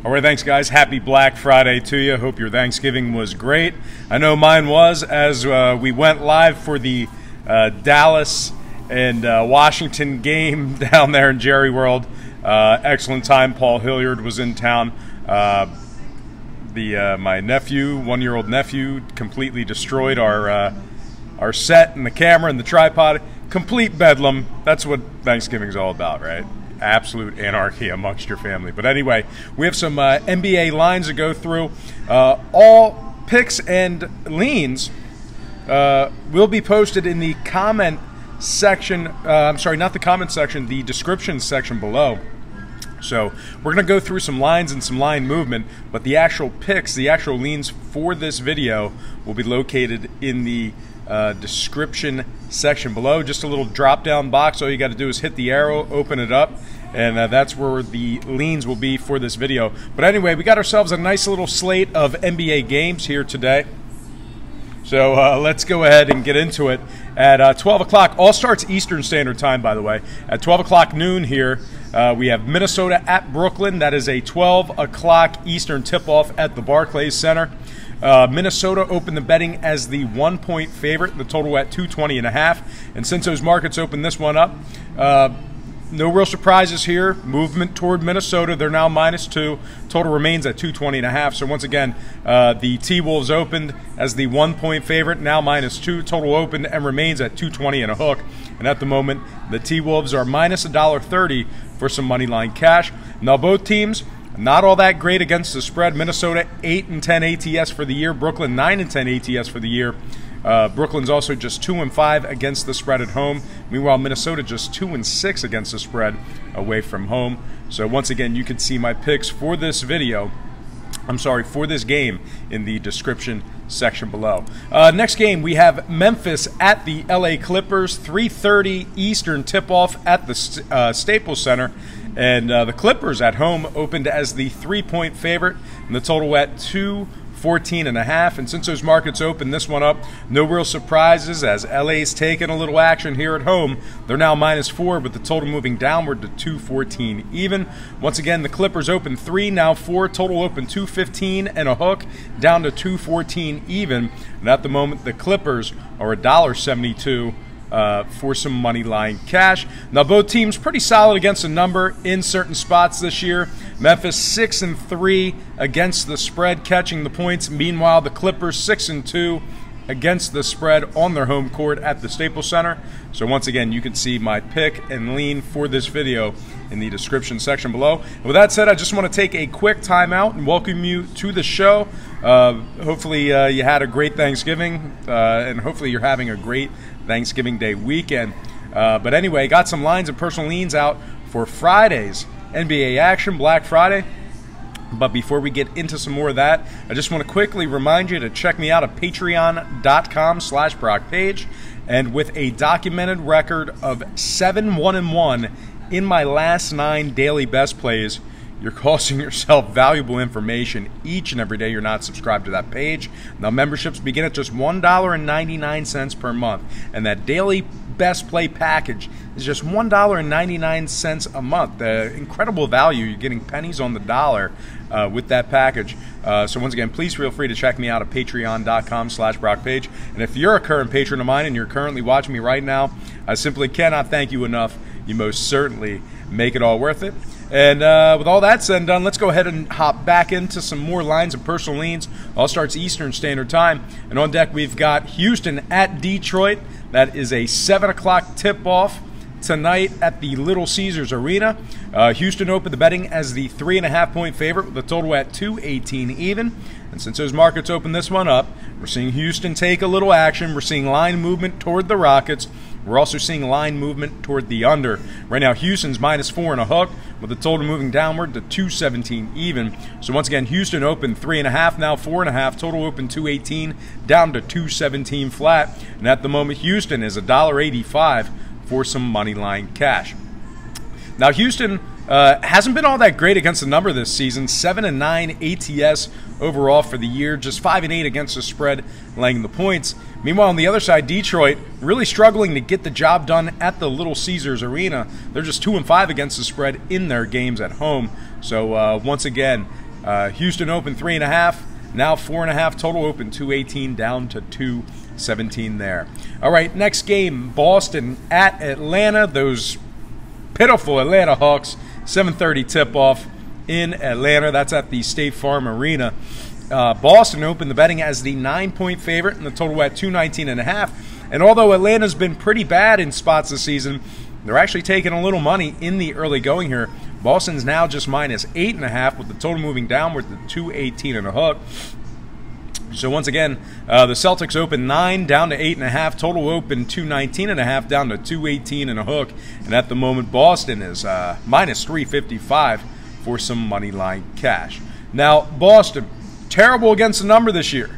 All right, thanks, guys. Happy Black Friday to you. Hope your Thanksgiving was great. I know mine was, as we went live for the Dallas and Washington game down there in Jerry World. Excellent time. Paul Hilliard was in town. My nephew, one-year-old nephew, completely destroyed our set and the camera and the tripod. Complete bedlam. That's what Thanksgiving's all about, right? Absolute anarchy amongst your family. But anyway, we have some NBA lines to go through. All picks and leans will be posted in the comment section. I'm sorry, not the comment section, the description section below. So we're going to go through some lines and some line movement, but the actual picks, the actual leans for this video will be located in the description section below. Just a little drop down box. All you got to do is hit the arrow, open it up, and that's where the leans will be for this video. But anyway, we got ourselves a nice little slate of NBA games here today. So let's go ahead and get into it. At 12 o'clock, all starts Eastern Standard Time, by the way. At 12 o'clock noon here, we have Minnesota at Brooklyn. That is a 12 o'clock Eastern tip-off at the Barclays Center. Minnesota opened the betting as the 1-point favorite, the total at 220.5. And since those markets opened this one up, no real surprises here. Movement toward Minnesota. They're now -2. Total remains at 220.5. So once again, the T-Wolves opened as the 1-point favorite, now -2. Total opened and remains at 220 and a hook. And at the moment, the T-Wolves are -$1.30 for some money line cash. Now both teams not all that great against the spread. Minnesota 8-10 ATS for the year. Brooklyn 9-10 ATS for the year. Brooklyn's also just 2-5 against the spread at home. Meanwhile, Minnesota just 2-6 against the spread away from home. So once again, you can see my picks for this video. I'm sorry, for this game in the description section below. Next game, we have Memphis at the LA Clippers, 3:30 Eastern tip-off at the Staples Center. And the Clippers at home opened as the 3-point favorite, and the total at 214.5. And since those markets opened this one up, no real surprises as LA's taken a little action here at home. They're now -4, but the total moving downward to 214 even. Once again, the Clippers open 3, now 4. Total open 215 and a hook, down to 214 even. And at the moment, the Clippers are $1.72. For some money line cash. Now both teams pretty solid against the number in certain spots this year. Memphis 6-3 against the spread, catching the points. Meanwhile, the Clippers 6-2 against the spread on their home court at the Staples Center. So once again, you can see my pick and lean for this video in the description section below. And with that said, I just want to take a quick time out and welcome you to the show. Hopefully you had a great Thanksgiving, and hopefully you're having a great Thanksgiving Day weekend. But anyway, got some lines and personal leans out for Friday's NBA action, Black Friday. But before we get into some more of that, I just want to quickly remind you to check me out at patreon.com/BrockPage. And with a documented record of 7-1-1 in my last 9 daily best plays, you're costing yourself valuable information each and every day you're not subscribed to that page. Now, memberships begin at just $1.99 per month, and that daily best play package is just $1.99 a month. Incredible value. You're getting pennies on the dollar with that package. So once again, please feel free to check me out at patreon.com/BrockPage. And if you're a current patron of mine and you're currently watching me right now, I simply cannot thank you enough. You most certainly make it all worth it. And with all that said and done, let's go ahead and hop back into some more lines of personal leans. All starts Eastern Standard Time. And on deck, we've got Houston at Detroit. That is a 7 o'clock tip-off tonight at the Little Caesars Arena. Houston opened the betting as the 3.5-point favorite with a total at 218 even. And since those markets opened this one up, we're seeing Houston take a little action. We're seeing line movement toward the Rockets. We're also seeing line movement toward the under. Right now, Houston's -4 and a hook, with the total moving downward to 217 even. So once again, Houston opened 3.5, now 4.5. Total open 218, down to 217 flat. And at the moment, Houston is $1.85 for some money line cash. Now, Houston hasn't been all that great against the number this season. 7-9 ATS overall for the year, just 5-8 against the spread, laying the points. Meanwhile, on the other side, Detroit really struggling to get the job done at the Little Caesars Arena. They're just 2-5 against the spread in their games at home. So once again, Houston open 3.5. Now 4.5. Total open 218 down to 217 there. All right, next game, Boston at Atlanta. Those pitiful Atlanta Hawks. 7:30 tip-off in Atlanta. That's at the State Farm Arena. Boston opened the betting as the 9-point favorite, and the total at 219.5. And although Atlanta's been pretty bad in spots this season, they're actually taking a little money in the early going here. Boston's now just minus 8.5, with the total moving downward to 218 and a hook. So once again, the Celtics open 9 down to 8.5. Total open 219.5 down to 218 and a hook. And at the moment, Boston is minus 355 for some money line cash. Now, Boston, terrible against the number this year.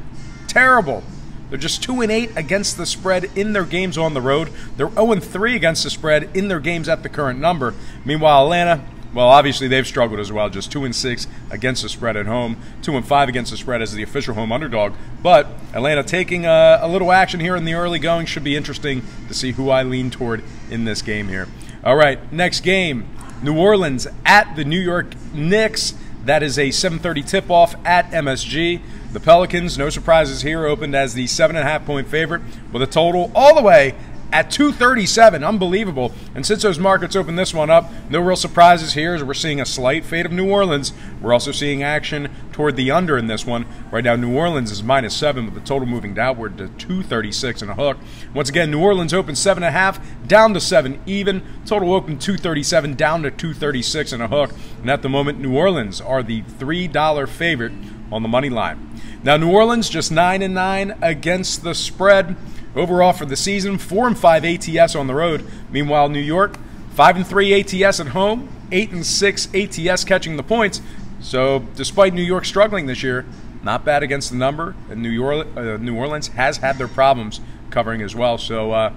Terrible. They're just 2-8 against the spread in their games on the road. They're 0-3 against the spread in their games at the current number. Meanwhile, Atlanta, well, obviously they've struggled as well, just 2-6 against the spread at home, 2-5 against the spread as the official home underdog. But Atlanta taking a little action here in the early going. Should be interesting to see who I lean toward in this game here. All right, next game, New Orleans at the New York Knicks. That is a 7:30 tip-off at MSG. The Pelicans, no surprises here, opened as the 7.5-point favorite with a total all the way at 237. Unbelievable. And since those markets opened this one up, no real surprises here as we're seeing a slight fade of New Orleans. We're also seeing action toward the under in this one. Right now, New Orleans is minus 7 with the total moving downward to 236 and a hook. Once again, New Orleans opened 7.5 down to 7 even. Total open 237 down to 236 and a hook. And at the moment, New Orleans are the $3 favorite on the money line. Now, New Orleans just 9-9 against the spread. Overall for the season, 4-5 ATS on the road. Meanwhile, New York, 5-3 ATS at home, 8-6 ATS catching the points. So despite New York struggling this year, not bad against the number. And New Orleans has had their problems covering as well. So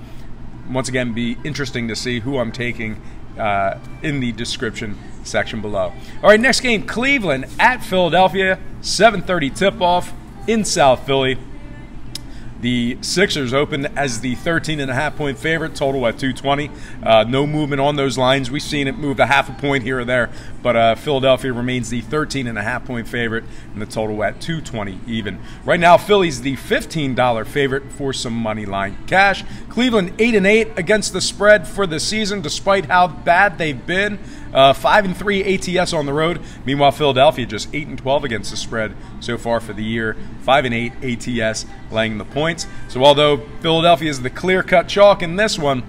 once again, be interesting to see who I'm taking in the description section below. All right, next game, Cleveland at Philadelphia, 7:30 tip-off in South Philly. The Sixers opened as the 13.5-point favorite, total at 220. No movement on those lines. We've seen it move a half a point here or there, but Philadelphia remains the 13.5-point favorite, and the total at 220 even. Right now, Philly's the $15 favorite for some money line cash. Cleveland 8-8 against the spread for the season, despite how bad they've been. 5-3 ATS on the road. Meanwhile, Philadelphia just 8-12 against the spread so far for the year. 5-8 ATS laying the points. So although Philadelphia is the clear-cut chalk in this one,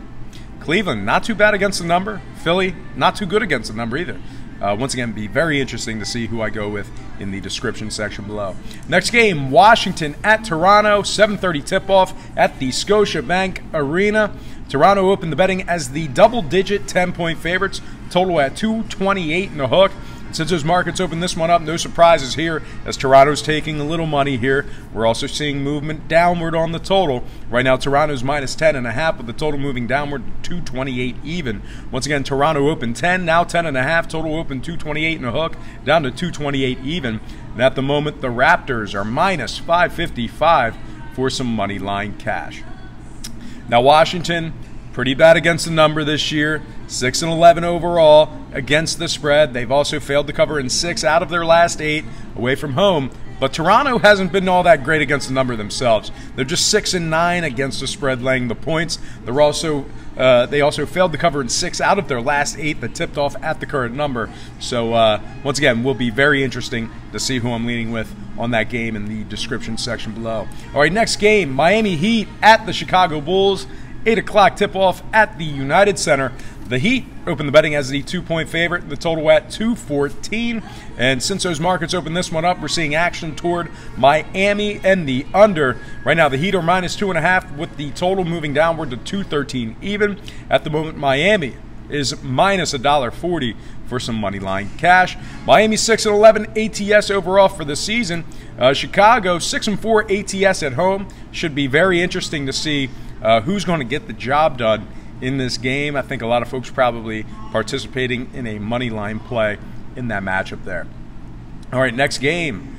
Cleveland not too bad against the number. Philly not too good against the number either. Once again, be very interesting to see who I go with in the description section below. Next game, Washington at Toronto, 7:30 tip-off at the Scotiabank Arena. Toronto opened the betting as the double-digit 10-point favorites, total at 228 and a hook. Since those markets opened this one up, no surprises here as Toronto's taking a little money here. We're also seeing movement downward on the total. Right now, Toronto's minus 10.5 with the total moving downward to 228 even. Once again, Toronto opened 10, now 10.5. Total open 228 and a hook, down to 228 even. And at the moment, the Raptors are minus 555 for some money line cash. Now, Washington, pretty bad against the number this year. 6-11 overall against the spread. They've also failed to cover in 6 out of their last 8 away from home. But Toronto hasn't been all that great against the number themselves. They're just 6-9 against the spread, laying the points. They also failed to cover in 6 out of their last 8 that tipped off at the current number. So once again, will be very interesting to see who I'm leaning with on that game in the description section below. All right, next game, Miami Heat at the Chicago Bulls. 8 o'clock tip-off at the United Center. The Heat opened the betting as the 2-point favorite, the total at 214. And since those markets opened this one up, we're seeing action toward Miami and the under. Right now, the Heat are minus 2.5 with the total moving downward to 213 even. At the moment, Miami is minus $1.40 for some money line cash. Miami 6-11 ATS overall for the season. Chicago 6-4 ATS at home. Should be very interesting to see who's going to get the job done in this game. I think a lot of folks probably participating in a money line play in that matchup there. All right, next game.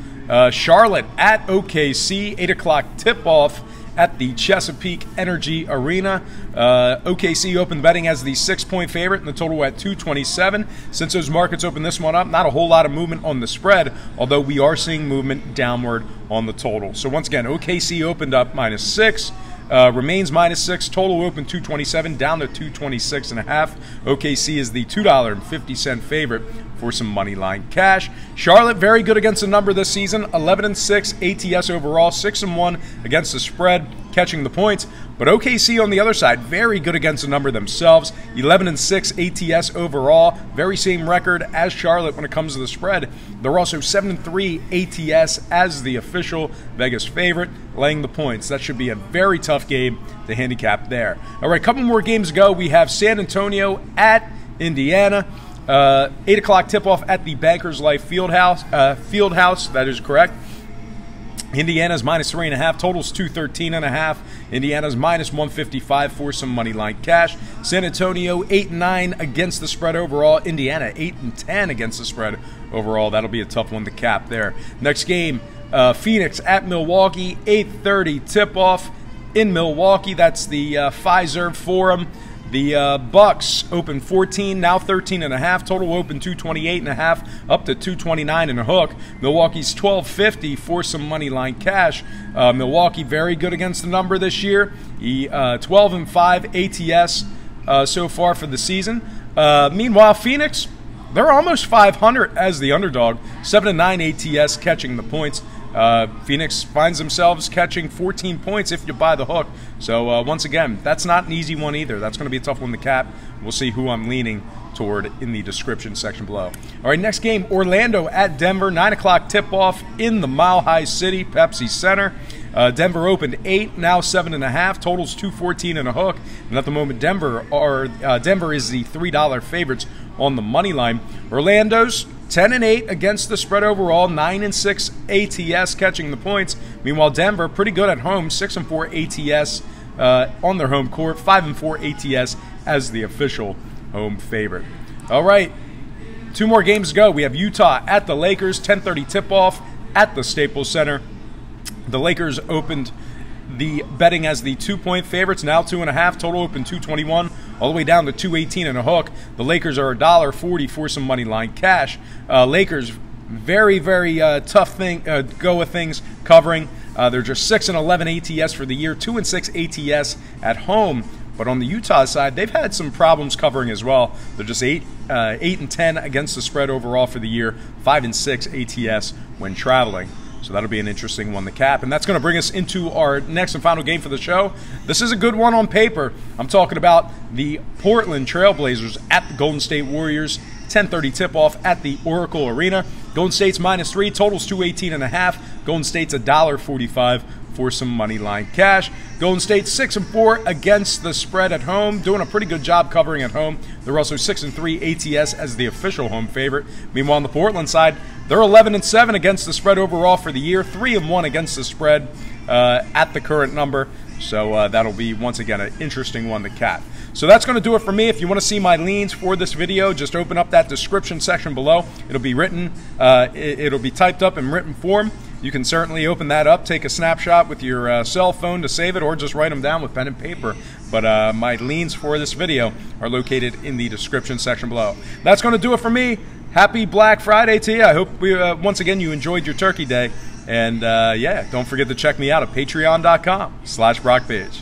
Charlotte at OKC, 8 o'clock tip-off at the Chesapeake Energy Arena. OKC opened betting as the 6-point favorite, and the total at 227. Since those markets opened this one up, not a whole lot of movement on the spread, although we are seeing movement downward on the total. So once again, OKC opened up -6. Remains -6. Total open 227, down to 226.5. OKC is the $2.50 favorite for some money line cash. Charlotte, very good against the number this season. 11-6 ATS overall, 6-1 against the spread, catching the points. But OKC on the other side, very good against the number themselves. 11-6 ATS overall, very same record as Charlotte when it comes to the spread. They're also 7-3 ATS as the official Vegas favorite, laying the points. That should be a very tough game to handicap there. All right, a couple more games to go. We have San Antonio at Indiana. 8 o'clock tip-off at the Bankers Life Fieldhouse. That is correct. Indiana's -3.5. Totals 213.5. Indiana's -155 for some money line cash. San Antonio 8-9 against the spread overall. Indiana 8-10 against the spread overall. That'll be a tough one to cap there. Next game, Phoenix at Milwaukee. 8:30 tip-off in Milwaukee. That's the Fiserv Forum. The Bucks open 14, now 13.5. Total open 228.5, up to 229 and a hook. Milwaukee's 12.50 for some money line cash. Milwaukee very good against the number this year. 12-5 ATS so far for the season. Meanwhile, Phoenix, they're almost 500 as the underdog. 7-9 ATS catching the points. Phoenix finds themselves catching 14 points if you buy the hook. So once again, that's not an easy one either. That's going to be a tough one to cap. We'll see who I'm leaning toward in the description section below. All right, next game, Orlando at Denver. 9 o'clock tip-off in the Mile High City, Pepsi Center. Denver opened 8, now 7.5. Totals 214 and a hook. And at the moment, Denver is the $3 favorites on the money line. Orlando's 10-8 against the spread overall, 9-6 ATS catching the points. Meanwhile, Denver pretty good at home, 6-4 ATS on their home court, 5-4 ATS as the official home favorite. All right, 2 more games to go. We have Utah at the Lakers, 10:30 tip-off at the Staples Center. The Lakers opened the betting as the 2-point favorites, now 2.5. Total open 221, all the way down to 218 and a hook. The Lakers are $1.40 for some money line cash. Lakers, very, very tough thing go with things covering. They're just 6-11 ATS for the year, 2-6 ATS at home. But on the Utah side, they've had some problems covering as well. They're just 8-10 against the spread overall for the year, 5-6 ATS when traveling. So that'll be an interesting one to cap. And that's going to bring us into our next and final game for the show. This is a good one on paper. I'm talking about the Portland Trailblazers at the Golden State Warriors. 10:30 tip-off at the Oracle Arena. Golden State's -3, totals 218.5. Golden State's $1.45 for some money line cash. Golden State 6-4 against the spread at home, doing a pretty good job covering at home. They're also 6-3 ATS as the official home favorite. Meanwhile, on the Portland side, they're 11-7 against the spread overall for the year, 3-1 against the spread at the current number. So that'll be, once again, an interesting one to cap. So that's going to do it for me. If you want to see my leans for this video, just open up that description section below. It'll be written, it'll be typed up in written form. You can certainly open that up, take a snapshot with your cell phone to save it, or just write them down with pen and paper. But my leans for this video are located in the description section below. That's going to do it for me. Happy Black Friday to you. I hope once again you enjoyed your Turkey Day. And yeah, don't forget to check me out at patreon.com/BrockPage.